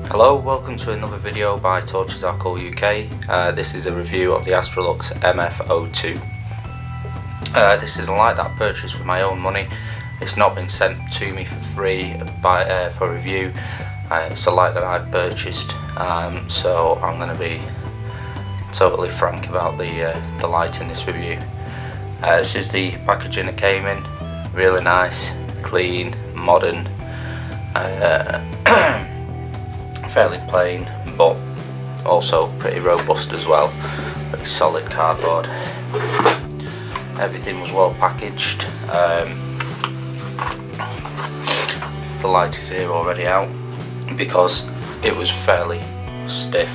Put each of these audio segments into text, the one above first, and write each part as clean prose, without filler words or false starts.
Hello, welcome to another video by Torches Arco UK. This is a review of the Astrolux MF02. This is a light that I purchased with my own money. It's not been sent to me for free for review. It's a light that I've purchased, so I'm going to be totally frank about the light in this review. This is the packaging it came in. Really nice, clean, modern. Fairly plain, but also pretty robust as well. Pretty solid cardboard. Everything was well packaged. The light is here already out because it was fairly stiff,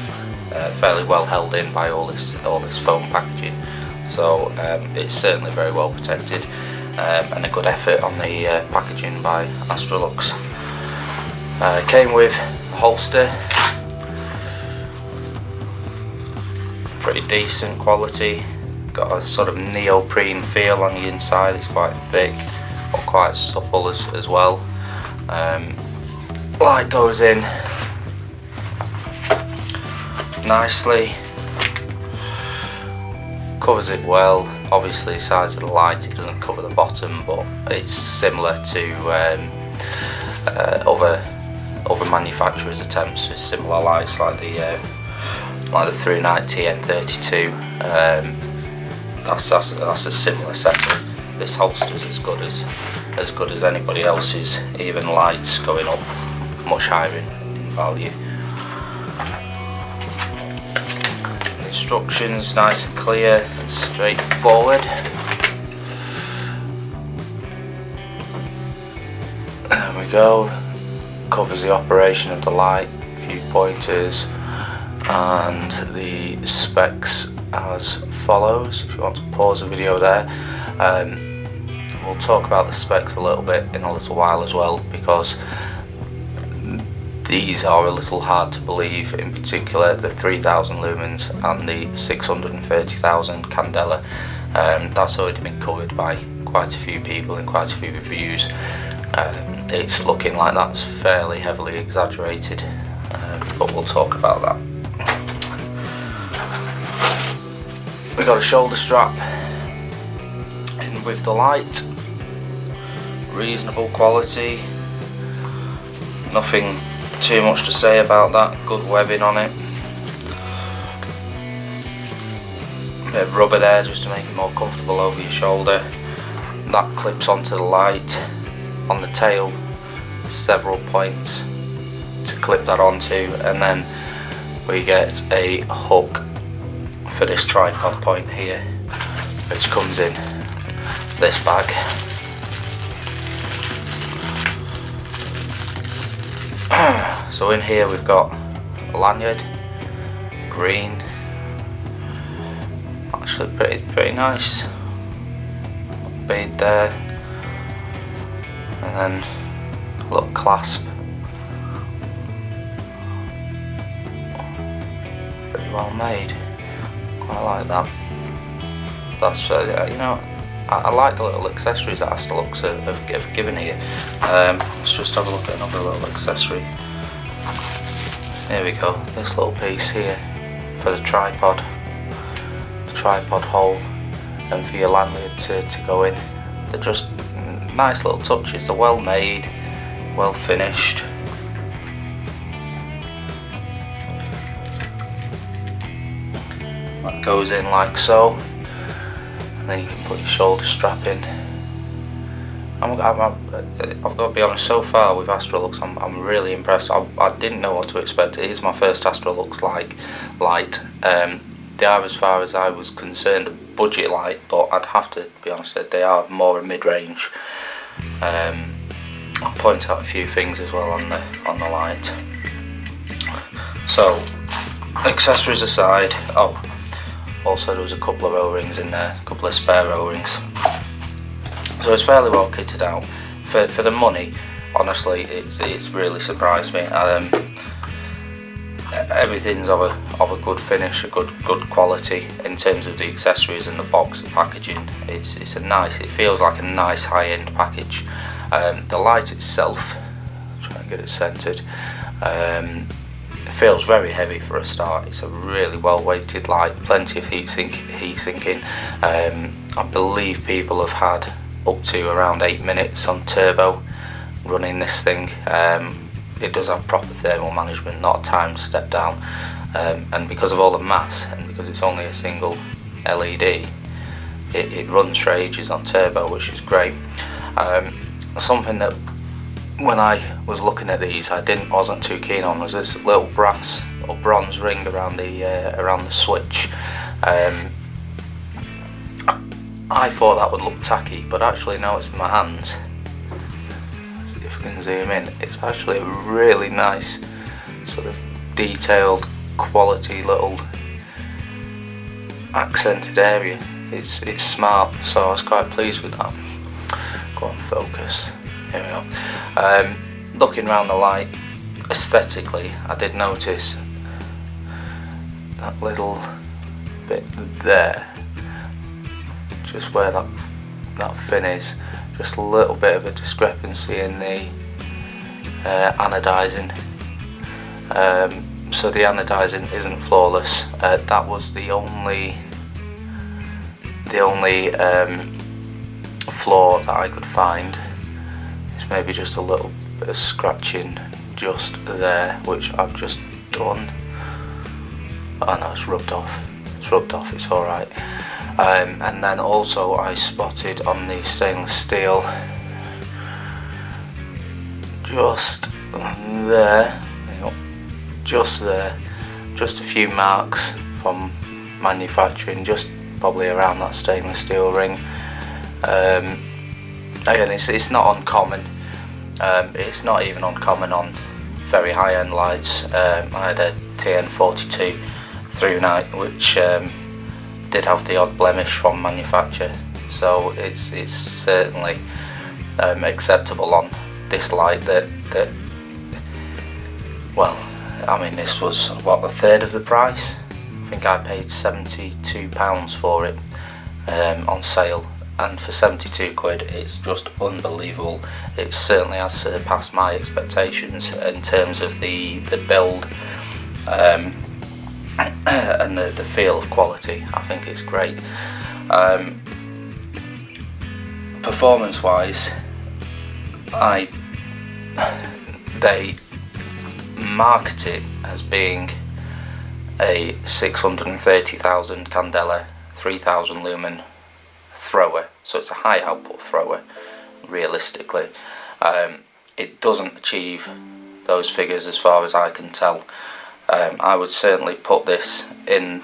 fairly well held in by all this foam packaging. So it's certainly very well protected, and a good effort on the packaging by Astrolux. It came with holster, pretty decent quality, got a sort of neoprene feel on the inside. It's quite thick but quite supple as well. Light goes in nicely, covers it well. Obviously the size of the light, it doesn't cover the bottom, but it's similar to other manufacturers' attempts with similar lights, like the 390 N32. That's a similar setup. This holster's as good as anybody else's, even lights going up much higher in value. The instructions nice and clear and straightforward. There we go. Covers the operation of the light, a few pointers, and the specs as follows. If you want to pause the video there, we'll talk about the specs a little bit in a little while as well, because these are a little hard to believe, in particular the 3000 lumens and the 630,000 candela. That's already been covered by quite a few people in quite a few reviews. It's looking like that's fairly heavily exaggerated, but we'll talk about that. We got a shoulder strap in with the light, reasonable quality, nothing too much to say about that. Good webbing on it, a bit of rubber there just to make it more comfortable over your shoulder. That clips onto the light. On the tail, several points to clip that onto, and then we get a hook for this tripod point here, which comes in this bag. So in here we've got a lanyard, green, actually pretty nice, bead there, and then a little clasp, pretty well made. Quite like that. That's you know, I like the little accessories that Astrolux have given here. Let's just have a look at another little accessory. Here we go. This little piece here for the tripod hole, and for your lanyard to go in. They're just nice little touches. They're well made, well finished. That goes in like so, and then you can put your shoulder strap in. I've got to be honest, so far with Astrolux I'm really impressed. I didn't know what to expect. It is my first Astrolux light. They are, as far as I was concerned, a budget light, but I'd have to be honest, they are more a mid-range. I'll point out a few things as well on the light. So, accessories aside, also there was a couple of O-rings in there, a couple of spare O-rings. So it's fairly well kitted out. For the money, honestly, it's really surprised me. Everything's of a good finish, a good quality in terms of the accessories and the box and packaging. It feels like a nice high-end package. The light itself, try and get it centered, feels very heavy for a start. It's a really well weighted light, plenty of heat sinking. I believe people have had up to around 8 minutes on turbo running this thing. It does have proper thermal management, not a timed step down, and because of all the mass and because it's only a single LED, it runs for ages on turbo, which is great. Something that when I was looking at these wasn't too keen on was this little brass or bronze ring around the switch. I thought that would look tacky, but actually now it's in my hands. See if I can zoom in. It's actually a really nice sort of detailed, quality little accented area. It's smart, so I was quite pleased with that. Go on, focus. Here we go. Looking around the light, aesthetically, I did notice that little bit there, just where that fin is, just a little bit of a discrepancy in the anodizing. So the anodizing isn't flawless. That was the only flaw that I could find. It's maybe just a little bit of scratching just there, which I've just done. Oh no, it's rubbed off. It's alright. And then also I spotted on the stainless steel, just there, just a few marks from manufacturing, just probably around that stainless steel ring. Again, it's not uncommon. It's not even uncommon on very high-end lights. I had a TN42 through night, which did have the odd blemish from manufacture, so it's certainly acceptable on this light. That well, I mean, this was what, a third of the price. I think I paid £72 for it on sale, and for 72 quid it's just unbelievable. It certainly has surpassed my expectations in terms of the build and the feel of quality. I think it's great. Performance wise, they market it as being a 630,000 candela 3000 lumen thrower, so it's a high output thrower. Realistically, it doesn't achieve those figures as far as I can tell. I would certainly put this in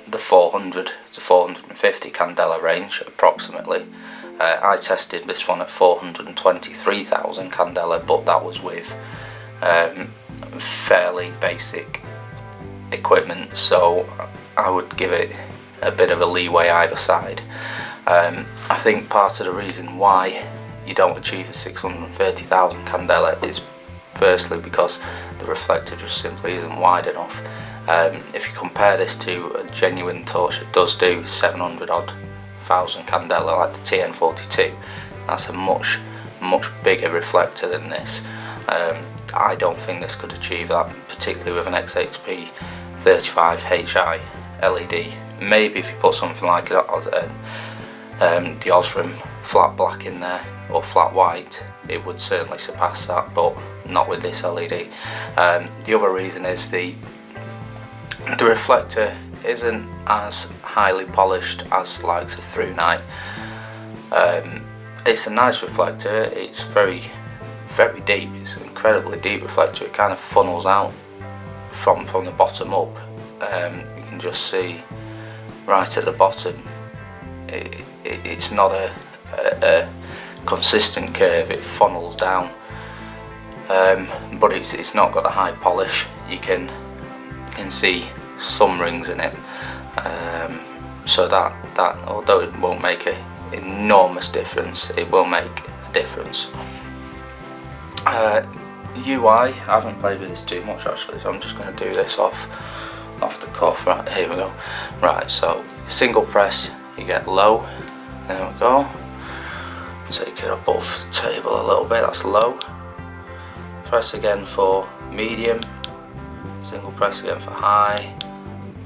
the 400 to 450 candela range approximately. I tested this one at 423,000 candela, but that was with fairly basic equipment, so I would give it a bit of a leeway either side. I think part of the reason why you don't achieve the 630,000 candela is firstly because the reflector just simply isn't wide enough. If you compare this to a genuine torch that does do 700 odd thousand candela like the TN42, that's a much bigger reflector than this. I don't think this could achieve that, particularly with an XHP 35HI LED. Maybe if you put something like that, the Osram flat black in there, or flat white, it would certainly surpass that, but not with this LED. The other reason is the reflector isn't as highly polished as likes of through night. It's a nice reflector. It's very deep. It's an incredibly deep reflector. It kind of funnels out from the bottom up. You can just see right at the bottom. It's not a consistent curve. It funnels down, but it's not got a high polish. You can see some rings in it, so that although it won't make an enormous difference, it will make a difference. UI, I haven't played with this too much actually, so I'm just going to do this off the cuff. Right, here we go. Right, so single press, you get low. There we go. Take it above the table a little bit, that's low. Press again for medium, single press again for high,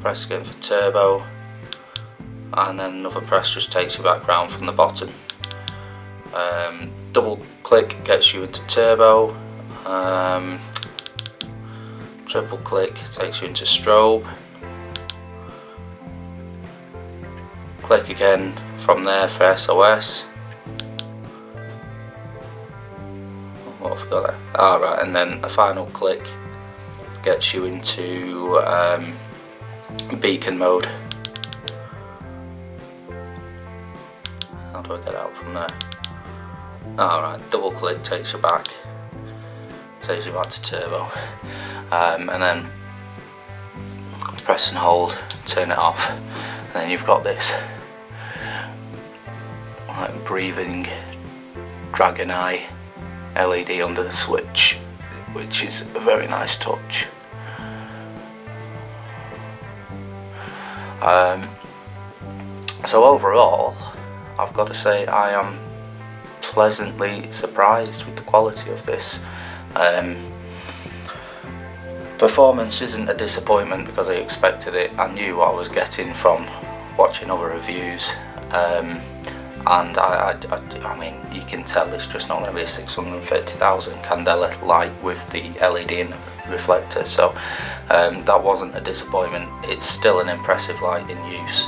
press again for turbo, and then another press just takes you back round from the bottom. Double click gets you into turbo, triple click takes you into strobe, click again from there for SOS. What have I got there? Alright, and then a final click gets you into beacon mode. How do I get out from there? Alright, double click takes you back to turbo, and then press and hold, turn it off, and then you've got this like breathing dragon eye LED under the switch, which is a very nice touch. So overall, I've got to say I am pleasantly surprised with the quality of this. Performance isn't a disappointment because I expected it. I knew what I was getting from watching other reviews, and I mean, you can tell it's just not going to be a 650,000 candela light with the LED and the reflector, so that wasn't a disappointment. It's still an impressive light in use,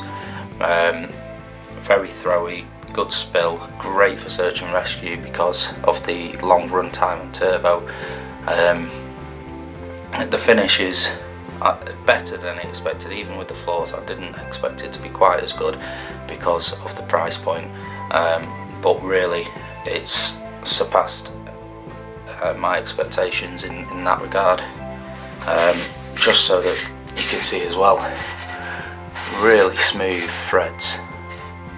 very throwy, good spill, great for search and rescue because of the long run time on turbo. The finish is better than I expected. Even with the flaws, I didn't expect it to be quite as good because of the price point, but really it's surpassed my expectations in that regard. Just so that you can see as well, really smooth threads.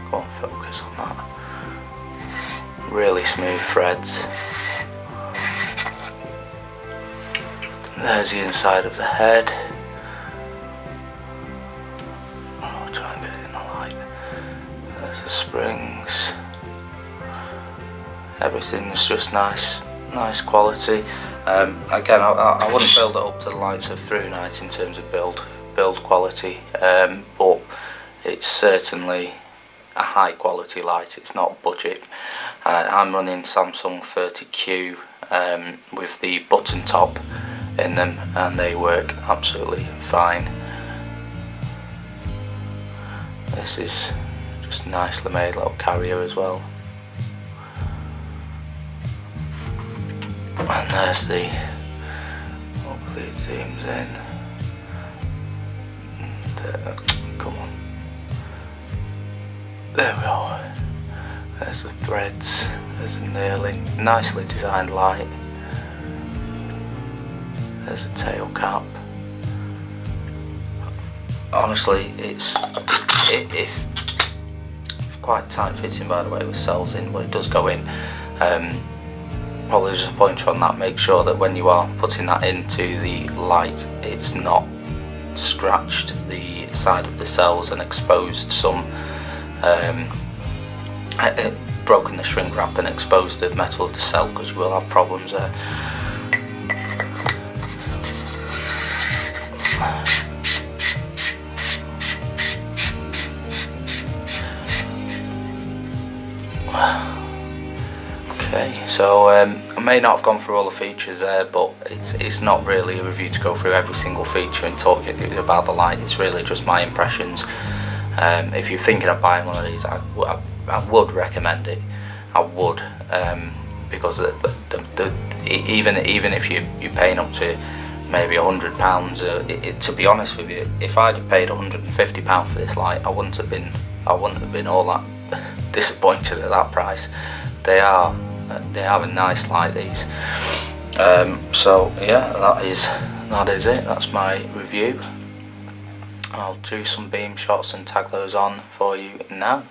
Go on, focus on that. Really smooth threads. There's the inside of the head. I'll try and get it in the light. There's the springs. Everything's just nice quality. Again, I wouldn't build it up to the likes of Through Night in terms of build quality, but it's certainly a high quality light. It's not budget. I'm running Samsung 30Q with the button top in them, and they work absolutely fine. This is just a nicely made little carrier as well. And there's the, hopefully it zooms in. Come on. There we go. There's the threads, there's the knurling, nicely designed light. There's a tail cap. Honestly, it's quite tight fitting, by the way, with cells in, but it does go in. Probably just a pointer on that, make sure that when you are putting that into the light, it's not scratched the side of the cells and exposed some, broken the shrink wrap and exposed the metal of the cell, because you will have problems there. Okay, so I may not have gone through all the features there, but it's not really a review to go through every single feature and talk about the light. It's really just my impressions. If you're thinking of buying one of these, I would recommend it. I would, because even if you're paying up to maybe £100, to be honest with you, if I'd have paid £150 for this light, I wouldn't have been all that disappointed at that price. They are a nice light, these. So yeah, that is it. That's my review. I'll do some beam shots and tag those on for you now.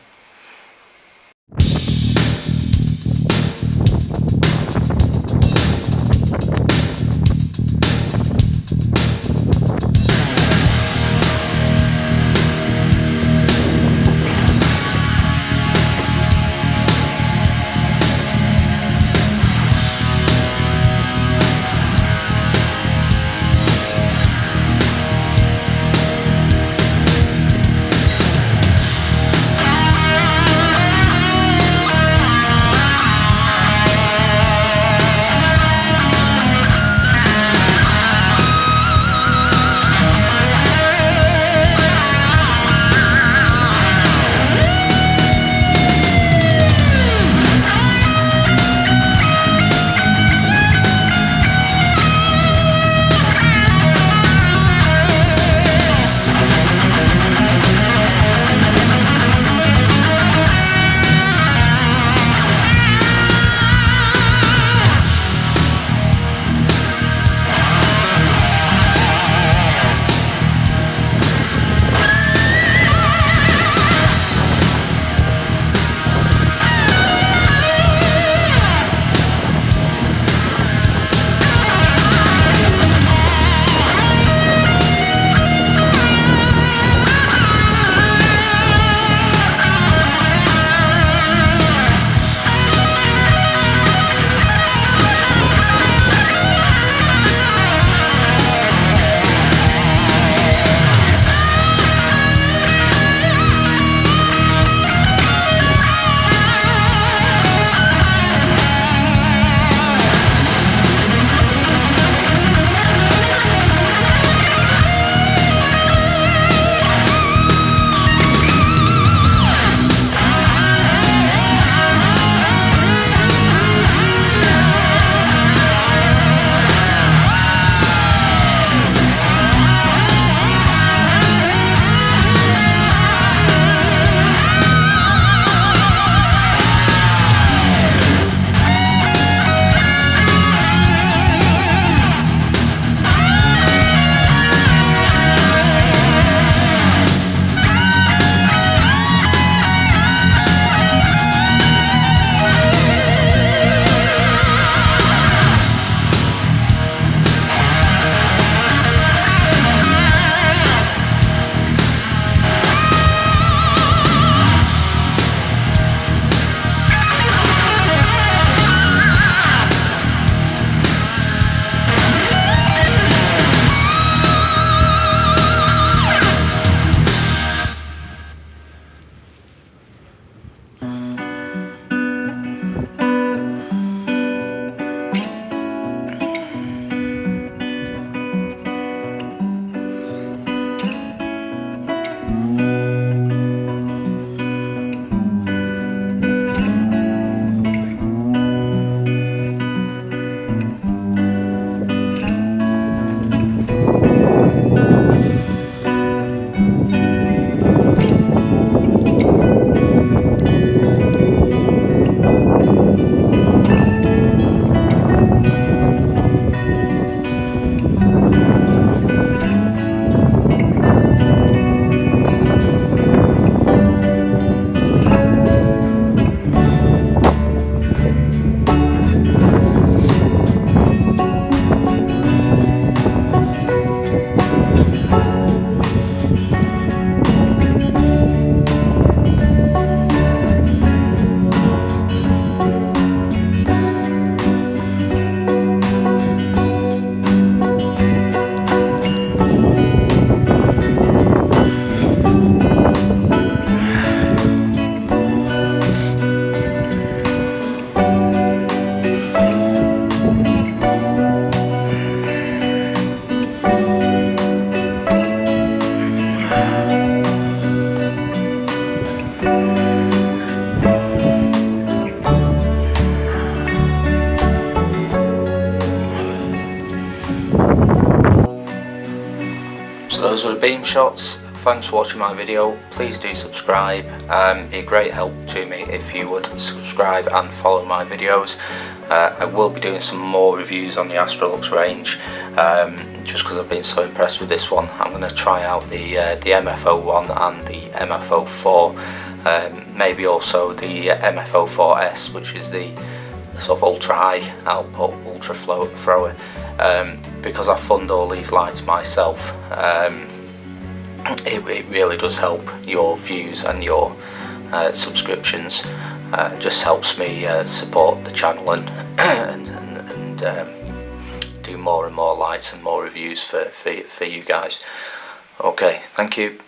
So those were the beam shots. Thanks for watching my video. Please do subscribe. It'd be a great help to me if you would subscribe and follow my videos. I will be doing some more reviews on the Astrolux range, just because I've been so impressed with this one. I'm going to try out the MF01 and the MF04, maybe also the MF04S, which is the sort of ultra high output, ultra flow thrower, because I fund all these lights myself. It really does help your views and your subscriptions. Just helps me support the channel and do more and more lights and more reviews for you guys. Okay, thank you.